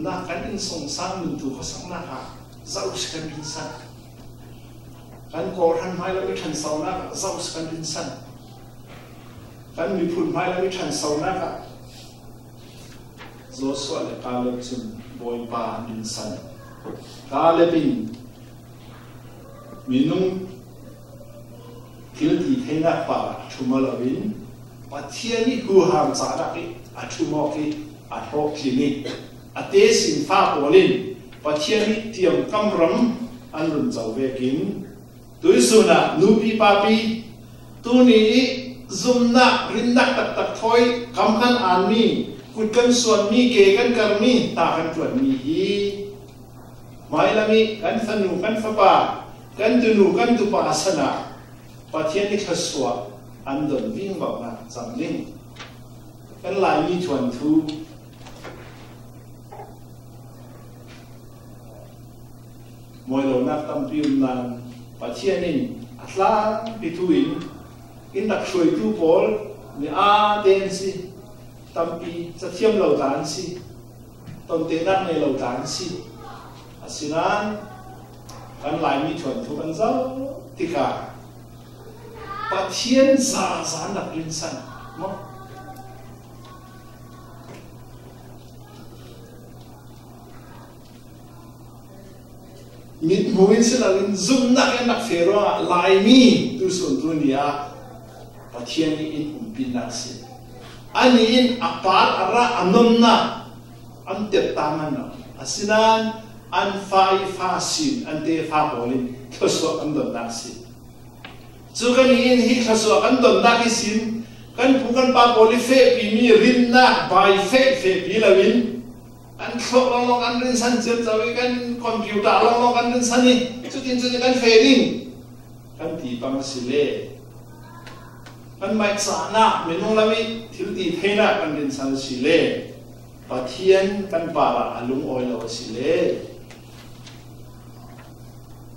na kan in song sang min tu ko sang na ha zau kan in san kan ko ran mai la mi than sau na zau kan in san kan mi phun mai la mi than sau na ka zo so le ka le chun boy pa in san ka le bin minung til ti thena pa thumalawin pathiani hu ham cha da ki a thumo ki a thok clinic a te sin fa polin pathiani tiam kamram an run chau vekin tuisuna nupi papi tuni zumna rindak tak tak thoi kamkhan anmi kutkan suan mi ke kan karmi ta kan tuan mi hi mailami kan thanu kan fapa kan tunu kan tu pasana pathian ni khaswa andon wing ba na zamling kan lai mi chuan thu moi lo nak tam pium nan pathian in atla bituin in dak shui tu pol ni a den si tampi sathiam lo dan si ton te nak ne lo dan si asinan kan lai mi chuan thu kan zau tika pathian za nak rin san mo mit muin sila rin zoom nak fero lai mi tu sun tu niya pathian ni in umpin nak si ani in apar ara anom na am tep taman na asinan an fa sin an te fa bolin khaso andon nak si chu kan in hi khaso andon nak sin kan bukan pa boli fe pi mi rin na bai fe pi lawin an thok long an rin san jet chawi kan computer long an rin san ni chu tin kan fe ring kan ti pang sile kan mai cha na menung lami thil ti theina kan rin san sile pathian kan para alung oilo sile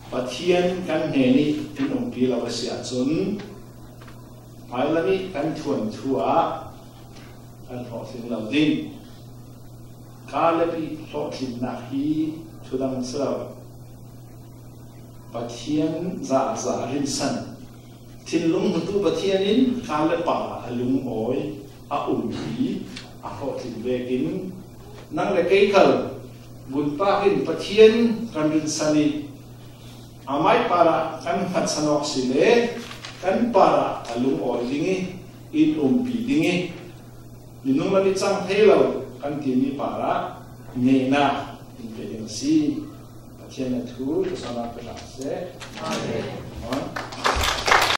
pathian kan heni tinong pila wasia chun mailami kan thuan thua kan hosing laudin kalabi hlokin na hi thudang sraw pathian za rinsan thinlung hutu pathianin kalapa alung oi a umbi a hlokin vekin nang le keikal bunpa hin pathian kan rinsani amai para kan hatsanok sile kan para alung oi dingi in umpi dingi minung lami chang thelo kan tini para nena in peding si pathian thu sana pe se